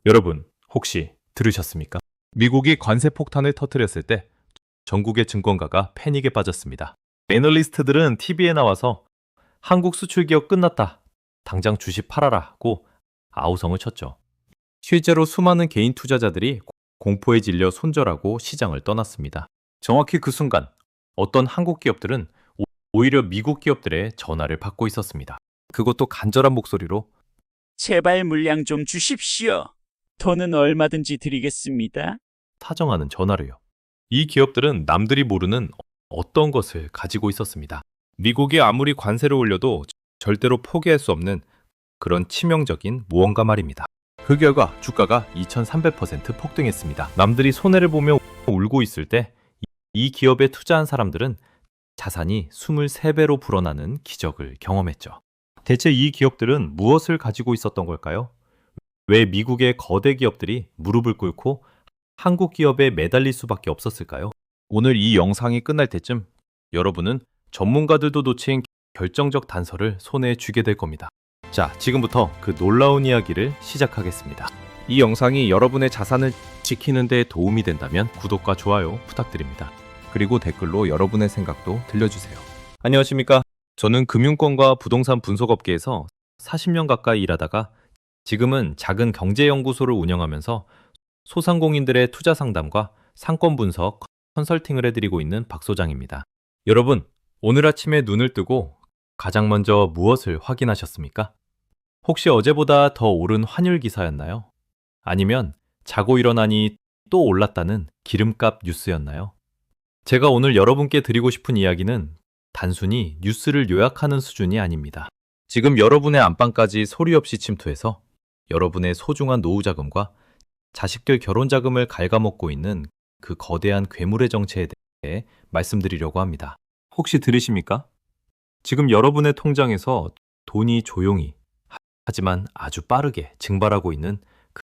여러분, 혹시 들으셨습니까? 미국이 관세 폭탄을 터뜨렸을 때 전국의 증권가가 패닉에 빠졌습니다. 애널리스트들은 TV에 나와서 한국 수출 기업 끝났다. 당장 주식 팔아라고 아우성을 쳤죠. 실제로 수많은 개인 투자자들이 공포에 질려 손절하고 시장을 떠났습니다. 정확히 그 순간 어떤 한국 기업들은 오히려 미국 기업들의 전화를 받고 있었습니다. 그것도 간절한 목소리로 제발 물량 좀 주십시오. 돈은 얼마든지 드리겠습니다. 타정하는 전화를요. 이 기업들은 남들이 모르는 어떤 것을 가지고 있었습니다. 미국이 아무리 관세를 올려도 절대로 포기할 수 없는 그런 치명적인 무언가 말입니다. 그 결과 주가가 2300% 폭등했습니다. 남들이 손해를 보며 울고 있을 때 이 기업에 투자한 사람들은 자산이 23배로 불어나는 기적을 경험했죠. 대체 이 기업들은 무엇을 가지고 있었던 걸까요? 왜 미국의 거대 기업들이 무릎을 꿇고 한국 기업에 매달릴 수밖에 없었을까요? 오늘 이 영상이 끝날 때쯤 여러분은 전문가들도 놓친 결정적 단서를 손에 쥐게 될 겁니다. 자, 지금부터 그 놀라운 이야기를 시작하겠습니다. 이 영상이 여러분의 자산을 지키는 데 도움이 된다면 구독과 좋아요 부탁드립니다. 그리고 댓글로 여러분의 생각도 들려주세요. 안녕하십니까? 저는 금융권과 부동산 분석업계에서 40년 가까이 일하다가 지금은 작은 경제연구소를 운영하면서 소상공인들의 투자 상담과 상권 분석, 컨설팅을 해드리고 있는 박 소장입니다. 여러분, 오늘 아침에 눈을 뜨고 가장 먼저 무엇을 확인하셨습니까? 혹시 어제보다 더 오른 환율 기사였나요? 아니면 자고 일어나니 또 올랐다는 기름값 뉴스였나요? 제가 오늘 여러분께 드리고 싶은 이야기는 단순히 뉴스를 요약하는 수준이 아닙니다. 지금 여러분의 안방까지 소리 없이 침투해서 여러분의 소중한 노후 자금과 자식들 결혼 자금을 갉아먹고 있는 그 거대한 괴물의 정체에 대해 말씀드리려고 합니다. 혹시 들으십니까? 지금 여러분의 통장에서 돈이 조용히 하지만 아주 빠르게 증발하고 있는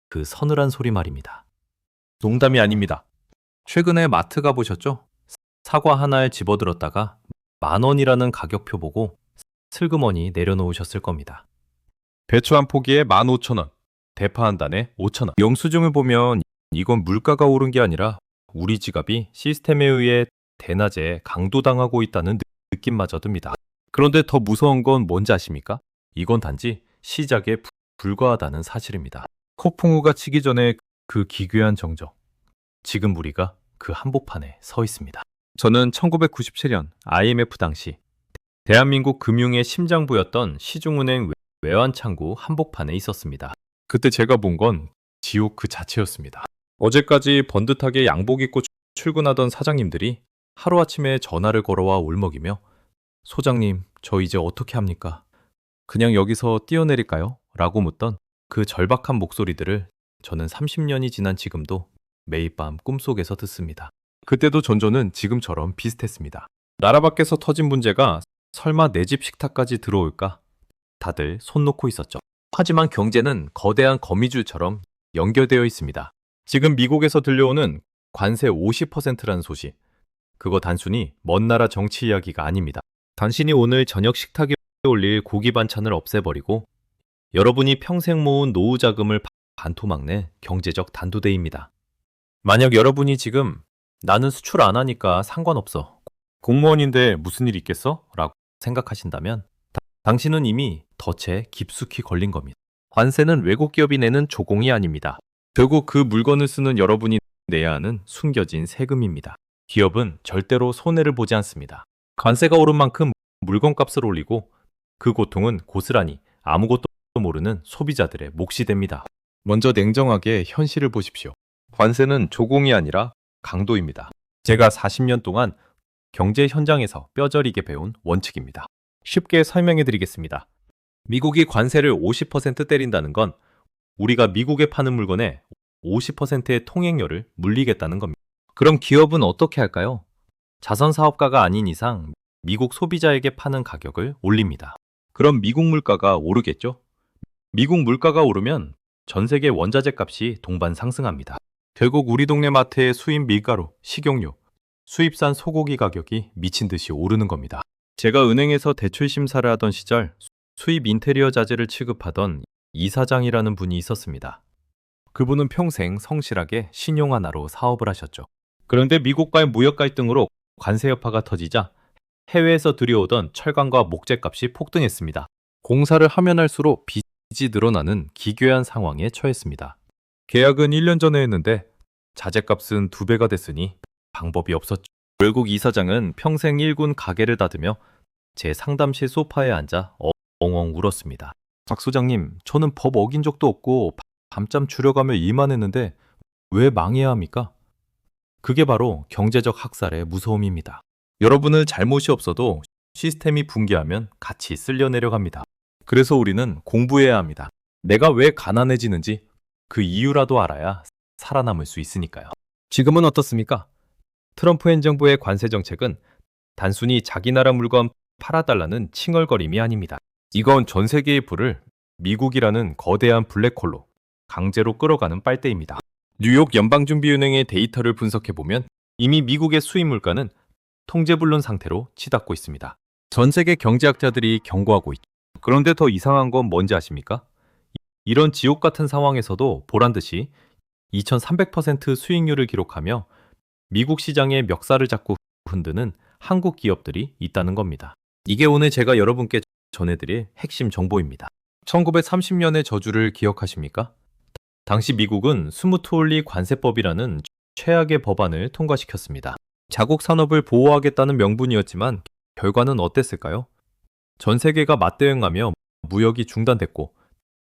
그 서늘한 소리 말입니다. 농담이 아닙니다. 최근에 마트 가보셨죠? 사과 하나에 집어들었다가 10,000원이라는 가격표 보고 슬그머니 내려놓으셨을 겁니다. 배추 한 포기에 15,000원, 대파 한 단에 5,000원. 영수증을 보면 이건 물가가 오른 게 아니라 우리 지갑이 시스템에 의해 대낮에 강도당하고 있다는 느낌마저 듭니다. 그런데 더 무서운 건 뭔지 아십니까? 이건 단지 시작에 불과하다는 사실입니다. 폭풍우가 치기 전에 그 기괴한 정적. 지금 우리가 그 한복판에 서 있습니다. 저는 1997년 IMF 당시 대한민국 금융의 심장부였던 시중은행 외환창구 한복판에 있었습니다. 그때 제가 본 건 지옥 그 자체였습니다. 어제까지 번듯하게 양복 입고 출근하던 사장님들이 하루아침에 전화를 걸어와 울먹이며 소장님, 저 이제 어떻게 합니까? 그냥 여기서 뛰어내릴까요? 라고 묻던 그 절박한 목소리들을 저는 30년이 지난 지금도 매일 밤 꿈속에서 듣습니다. 그때도 전조는 지금처럼 비슷했습니다. 나라 밖에서 터진 문제가 설마 내 집 식탁까지 들어올까? 다들 손 놓고 있었죠. 하지만 경제는 거대한 거미줄처럼 연결되어 있습니다. 지금 미국에서 들려오는 관세 50%라는 소식. 그거 단순히 먼 나라 정치 이야기가 아닙니다. 당신이 오늘 저녁 식탁에 올릴 고기 반찬을 없애버리고 여러분이 평생 모은 노후 자금을 반토막내 경제적 단도대입니다. 만약 여러분이 지금 나는 수출 안 하니까 상관없어. 공무원인데 무슨 일 있겠어? 라고 생각하신다면 당신은 이미 덫에 깊숙이 걸린 겁니다. 관세는 외국 기업이 내는 조공이 아닙니다. 결국 그 물건을 쓰는 여러분이 내야 하는 숨겨진 세금입니다. 기업은 절대로 손해를 보지 않습니다. 관세가 오른 만큼 물건값을 올리고 그 고통은 고스란히 아무것도 모르는 소비자들의 몫이 됩니다. 먼저 냉정하게 현실을 보십시오. 관세는 조공이 아니라 강도입니다. 제가 40년 동안 경제 현장에서 뼈저리게 배운 원칙입니다. 쉽게 설명해 드리겠습니다. 미국이 관세를 50% 때린다는 건 우리가 미국에 파는 물건에 50%의 통행료를 물리겠다는 겁니다. 그럼 기업은 어떻게 할까요? 자선 사업가가 아닌 이상 미국 소비자에게 파는 가격을 올립니다. 그럼 미국 물가가 오르겠죠? 미국 물가가 오르면 전 세계 원자재 값이 동반 상승합니다. 결국 우리 동네 마트의 수입 밀가루, 식용유, 수입산 소고기 가격이 미친 듯이 오르는 겁니다. 제가 은행에서 대출 심사를 하던 시절 수입 인테리어 자재를 취급하던 이사장이라는 분이 있었습니다. 그분은 평생 성실하게 신용 하나로 사업을 하셨죠. 그런데 미국과의 무역 갈등으로 관세 여파가 터지자 해외에서 들여오던 철강과 목재값이 폭등했습니다. 공사를 하면 할수록 빚이 늘어나는 기괴한 상황에 처했습니다. 계약은 1년 전에 했는데 자재값은 2배가 됐으니 방법이 없었죠. 결국 이사장은 평생 일군 가게를 닫으며 제 상담실 소파에 앉아 엉엉 울었습니다. 박 소장님, 저는 법 어긴 적도 없고 밤잠 줄여가며 일만 했는데 왜 망해야 합니까? 그게 바로 경제적 학살의 무서움입니다. 여러분의 잘못이 없어도 시스템이 붕괴하면 같이 쓸려 내려갑니다. 그래서 우리는 공부해야 합니다. 내가 왜 가난해지는지 그 이유라도 알아야 살아남을 수 있으니까요. 지금은 어떻습니까? 트럼프 행정부의 관세 정책은 단순히 자기 나라 물건 팔아달라는 칭얼거림이 아닙니다. 이건 전 세계의 불을 미국이라는 거대한 블랙홀로 강제로 끌어가는 빨대입니다. 뉴욕 연방준비은행의 데이터를 분석해보면 이미 미국의 수입 물가는 통제불능 상태로 치닫고 있습니다. 전 세계 경제학자들이 경고하고 있죠. 그런데 더 이상한 건 뭔지 아십니까? 이런 지옥 같은 상황에서도 보란듯이 2300% 수익률을 기록하며 미국 시장의 멱살을 잡고 흔드는 한국 기업들이 있다는 겁니다. 이게 오늘 제가 여러분께 전해드릴 핵심 정보입니다. 1930년의 저주를 기억하십니까? 당시 미국은 스무트홀리 관세법이라는 최악의 법안을 통과시켰습니다. 자국 산업을 보호하겠다는 명분이었지만 결과는 어땠을까요? 전 세계가 맞대응하며 무역이 중단됐고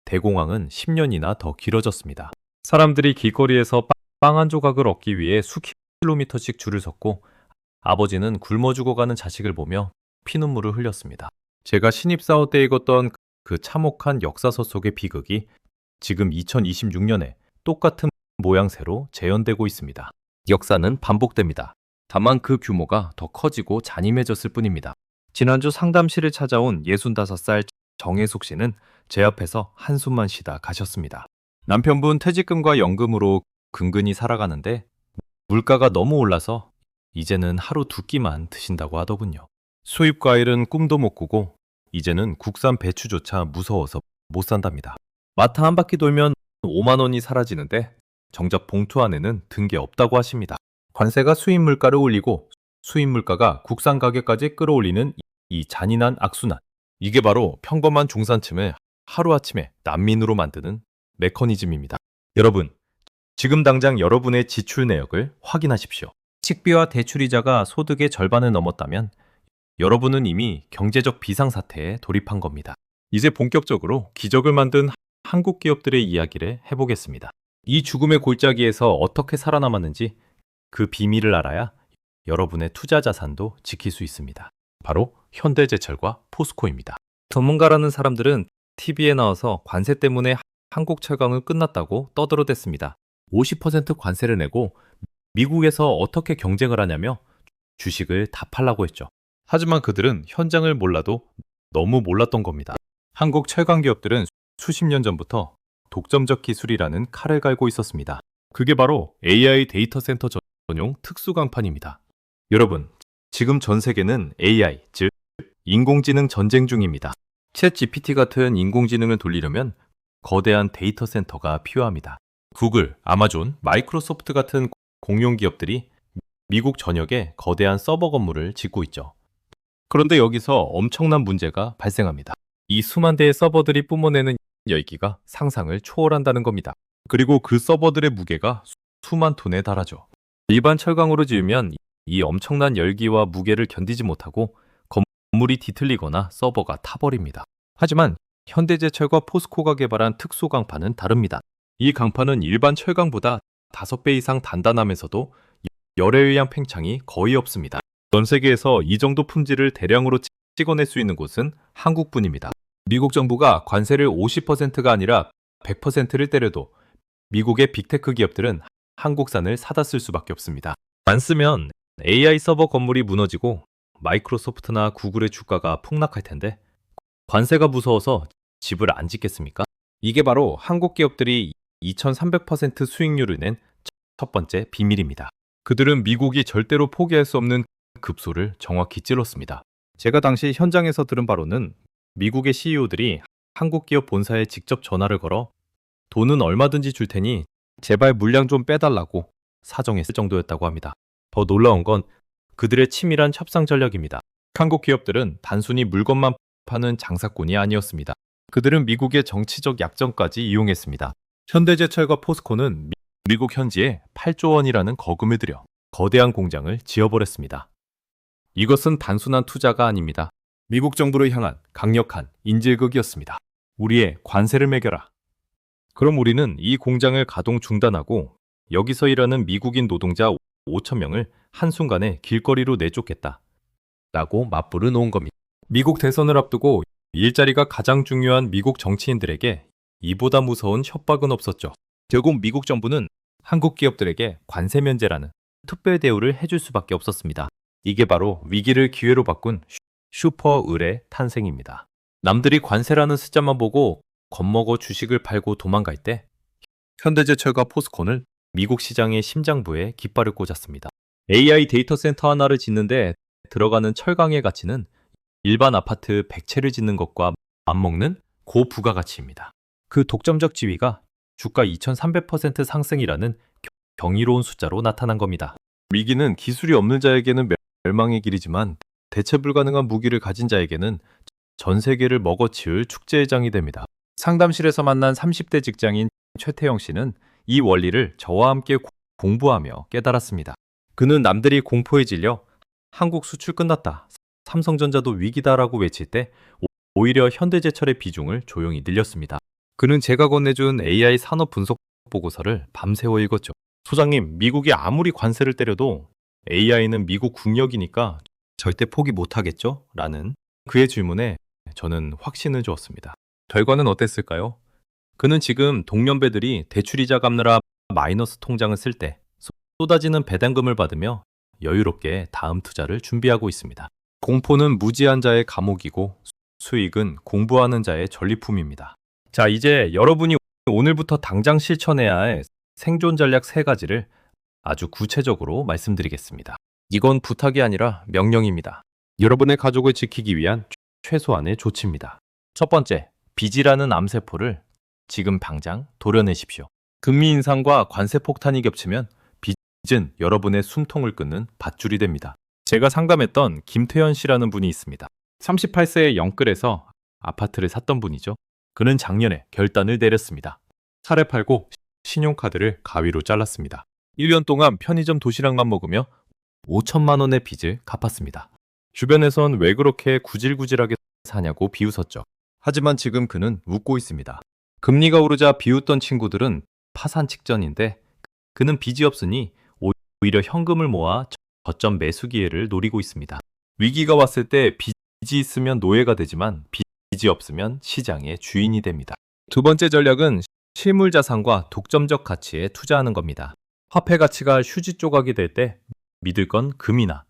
대공황은 10년이나 더 길어졌습니다. 사람들이 길거리에서 빵 한 조각을 얻기 위해 수킬로미터씩 줄을 섰고 아버지는 굶어 죽어가는 자식을 보며 피눈물을 흘렸습니다. 제가 신입사원 때 읽었던 그 참혹한 역사서 속의 비극이 지금 2026년에 똑같은 모양새로 재현되고 있습니다. 역사는 반복됩니다. 다만 그 규모가 더 커지고 잔인해졌을 뿐입니다. 지난주 상담실을 찾아온 65살 정혜숙 씨는 제 앞에서 한숨만 쉬다 가셨습니다. 남편분 퇴직금과 연금으로 근근히 살아가는데 물가가 너무 올라서 이제는 하루 2끼만 드신다고 하더군요. 수입 과일은 꿈도 못 꾸고 이제는 국산 배추조차 무서워서 못 산답니다. 마트 한 바퀴 돌면 5만 원이 사라지는데 정작 봉투 안에는 든 게 없다고 하십니다. 관세가 수입 물가를 올리고 수입 물가가 국산 가격까지 끌어올리는 이 잔인한 악순환. 이게 바로 평범한 중산층을 하루아침에 난민으로 만드는 메커니즘입니다. 여러분, 지금 당장 여러분의 지출 내역을 확인하십시오. 식비와 대출이자가 소득의 절반을 넘었다면 여러분은 이미 경제적 비상사태에 돌입한 겁니다. 이제 본격적으로 기적을 만든 한국 기업들의 이야기를 해보겠습니다. 이 죽음의 골짜기에서 어떻게 살아남았는지 그 비밀을 알아야 여러분의 투자 자산도 지킬 수 있습니다. 바로 현대제철과 포스코입니다. 전문가라는 사람들은 TV에 나와서 관세 때문에 한국 철강은 끝났다고 떠들어댔습니다. 50% 관세를 내고 미국에서 어떻게 경쟁을 하냐며 주식을 다 팔라고 했죠. 하지만 그들은 현장을 몰라도 너무 몰랐던 겁니다. 한국 철강 기업들은 수십 년 전부터 독점적 기술이라는 칼을 갈고 있었습니다. 그게 바로 AI 데이터 센터 전용 특수 강판입니다. 여러분, 지금 전 세계는 AI, 즉 인공지능 전쟁 중입니다. 챗 GPT 같은 인공지능을 돌리려면 거대한 데이터 센터가 필요합니다. 구글, 아마존, 마이크로소프트 같은 공용 기업들이 미국 전역에 거대한 서버 건물을 짓고 있죠. 그런데 여기서 엄청난 문제가 발생합니다. 이 수만 대의 서버들이 뿜어내는 열기가 상상을 초월한다는 겁니다. 그리고 그 서버들의 무게가 수만 톤에 달하죠. 일반 철강으로 지으면 이 엄청난 열기와 무게를 견디지 못하고 건물이 뒤틀리거나 서버가 타버립니다. 하지만 현대제철과 포스코가 개발한 특수 강판은 다릅니다. 이 강판은 일반 철강보다 5배 이상 단단하면서도 열에 의한 팽창이 거의 없습니다. 전 세계에서 이 정도 품질을 대량으로 찍어낼 수 있는 곳은 한국뿐입니다. 미국 정부가 관세를 50%가 아니라 100%를 때려도 미국의 빅테크 기업들은 한국산을 사다 쓸 수밖에 없습니다. 안 쓰면 AI 서버 건물이 무너지고 마이크로소프트나 구글의 주가가 폭락할 텐데 관세가 무서워서 집을 안 짓겠습니까? 이게 바로 한국 기업들이 2300% 수익률을 낸 첫 번째 비밀입니다. 그들은 미국이 절대로 포기할 수 없는 급소를 정확히 찔렀습니다. 제가 당시 현장에서 들은 바로는 미국의 CEO들이 한국 기업 본사에 직접 전화를 걸어 돈은 얼마든지 줄 테니 제발 물량 좀 빼달라고 사정했을 정도였다고 합니다. 더 놀라운 건 그들의 치밀한 협상 전략입니다. 한국 기업들은 단순히 물건만 파는 장사꾼이 아니었습니다. 그들은 미국의 정치적 약점까지 이용했습니다. 현대제철과 포스코는 미국 현지에 8조 원이라는 거금을 들여 거대한 공장을 지어버렸습니다. 이것은 단순한 투자가 아닙니다. 미국 정부를 향한 강력한 인질극이었습니다. 우리의 관세를 매겨라. 그럼 우리는 이 공장을 가동 중단하고 여기서 일하는 미국인 노동자 5천 명을 한순간에 길거리로 내쫓겠다. 라고 맞불을 놓은 겁니다. 미국 대선을 앞두고 일자리가 가장 중요한 미국 정치인들에게 이보다 무서운 협박은 없었죠. 결국 미국 정부는 한국 기업들에게 관세 면제라는 특별 대우를 해줄 수밖에 없었습니다. 이게 바로 위기를 기회로 바꾼 슈퍼 을의 탄생입니다. 남들이 관세라는 숫자만 보고 겁먹어 주식을 팔고 도망갈 때 현대제철과 포스코는 미국 시장의 심장부에 깃발을 꽂았습니다. AI 데이터 센터 하나를 짓는데 들어가는 철강의 가치는 일반 아파트 100채를 짓는 것과 맞먹는 고부가가치입니다. 그 독점적 지위가 주가 2300% 상승이라는 경이로운 숫자로 나타난 겁니다. 위기는 기술이 없는 자에게는 멸망의 길이지만 대체 불가능한 무기를 가진 자에게는 전 세계를 먹어치울 축제의 장이 됩니다. 상담실에서 만난 30대 직장인 최태영 씨는 이 원리를 저와 함께 공부하며 깨달았습니다. 그는 남들이 공포에 질려 한국 수출 끝났다, 삼성전자도 위기다라고 외칠 때 오히려 현대제철의 비중을 조용히 늘렸습니다. 그는 제가 건네준 AI 산업 분석 보고서를 밤새워 읽었죠. 소장님, 미국이 아무리 관세를 때려도 AI는 미국 국력이니까 절대 포기 못하겠죠? 라는 그의 질문에 저는 확신을 주었습니다. 결과는 어땠을까요? 그는 지금 동년배들이 대출이자 갚느라 마이너스 통장을 쓸 때 쏟아지는 배당금을 받으며 여유롭게 다음 투자를 준비하고 있습니다. 공포는 무지한 자의 감옥이고 수익은 공부하는 자의 전리품입니다. 자, 이제 여러분이 오늘부터 당장 실천해야 할 생존 전략 3가지를 아주 구체적으로 말씀드리겠습니다. 이건 부탁이 아니라 명령입니다. 여러분의 가족을 지키기 위한 최소한의 조치입니다. 첫 번째, 빚이라는 암세포를 지금 당장 도려내십시오. 금리 인상과 관세 폭탄이 겹치면 빚은 여러분의 숨통을 끊는 밧줄이 됩니다. 제가 상담했던 김태현 씨라는 분이 있습니다. 38세의 영끌에서 아파트를 샀던 분이죠. 그는 작년에 결단을 내렸습니다. 차를 팔고 신용카드를 가위로 잘랐습니다. 1년 동안 편의점 도시락만 먹으며 5천만 원의 빚을 갚았습니다. 주변에선 왜 그렇게 구질구질하게 사냐고 비웃었죠. 하지만 지금 그는 웃고 있습니다. 금리가 오르자 비웃던 친구들은 파산 직전인데 그는 빚이 없으니 오히려 현금을 모아 저점 매수 기회를 노리고 있습니다. 위기가 왔을 때 빚이 있으면 노예가 되지만 빚이 없으면 시장의 주인이 됩니다. 두 번째 전략은 실물 자산과 독점적 가치에 투자하는 겁니다. 화폐 가치가 휴지 조각이 될 때 믿을 건 금이나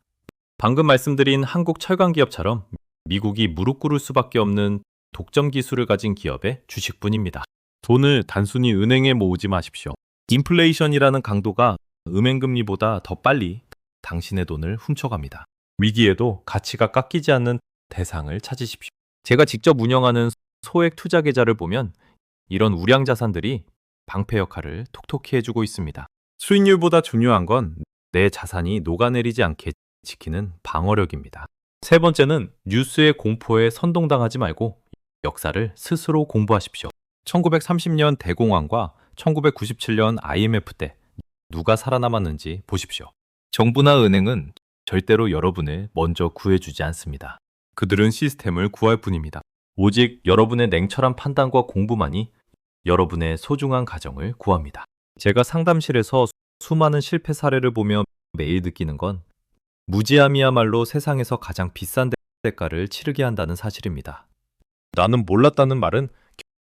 방금 말씀드린 한국 철강 기업처럼 미국이 무릎 꿇을 수밖에 없는 독점 기술을 가진 기업의 주식뿐입니다. 돈을 단순히 은행에 모으지 마십시오. 인플레이션이라는 강도가 은행금리보다 더 빨리 당신의 돈을 훔쳐갑니다. 위기에도 가치가 깎이지 않는 대상을 찾으십시오. 제가 직접 운영하는 소액 투자 계좌를 보면 이런 우량 자산들이 방패 역할을 톡톡히 해주고 있습니다. 수익률보다 중요한 건 내 자산이 녹아내리지 않게 지키는 방어력입니다. 세 번째는 뉴스의 공포에 선동당하지 말고 역사를 스스로 공부하십시오. 1930년 대공황과 1997년 IMF 때 누가 살아남았는지 보십시오. 정부나 은행은 절대로 여러분을 먼저 구해주지 않습니다. 그들은 시스템을 구할 뿐입니다. 오직 여러분의 냉철한 판단과 공부만이 여러분의 소중한 가정을 구합니다. 제가 상담실에서 수많은 실패 사례를 보며 매일 느끼는 건 무지함이야말로 세상에서 가장 비싼 대가를 치르게 한다는 사실입니다. 나는 몰랐다는 말은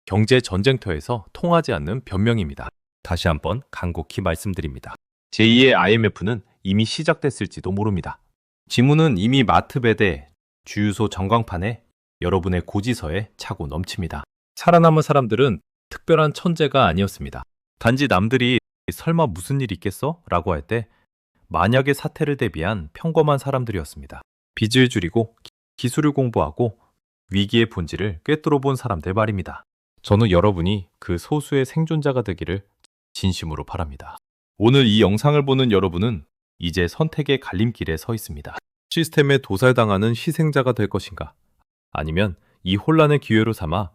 경제 전쟁터에서 통하지 않는 변명입니다. 다시 한번 간곡히 말씀드립니다. 제2의 IMF는 이미 시작됐을지도 모릅니다. 지문은 이미 마트 배대, 주유소 전광판에 여러분의 고지서에 차고 넘칩니다. 살아남은 사람들은 특별한 천재가 아니었습니다. 단지 남들이 설마 무슨 일 있겠어? 라고 할 때 만약의 사태를 대비한 평범한 사람들이었습니다. 빚을 줄이고 기술을 공부하고 위기의 본질을 꿰뚫어 본 사람들 말입니다. 저는 여러분이 그 소수의 생존자가 되기를 진심으로 바랍니다. 오늘 이 영상을 보는 여러분은 이제 선택의 갈림길에 서 있습니다. 시스템에 도살당하는 희생자가 될 것인가? 아니면 이 혼란을 기회로 삼아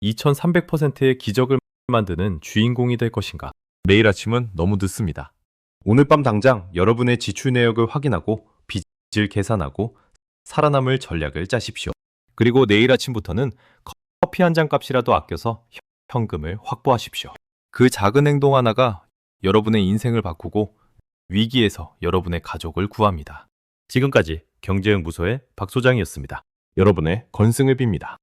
2300%의 기적을 만드는 주인공이 될 것인가? 내일 아침은 너무 늦습니다. 오늘 밤 당장 여러분의 지출 내역을 확인하고 빚을 계산하고 살아남을 전략을 짜십시오. 그리고 내일 아침부터는 커피 한 잔 값이라도 아껴서 현금을 확보하십시오. 그 작은 행동 하나가 여러분의 인생을 바꾸고 위기에서 여러분의 가족을 구합니다. 지금까지 경제연구소의 박 소장이었습니다. 여러분의 건승을 빕니다.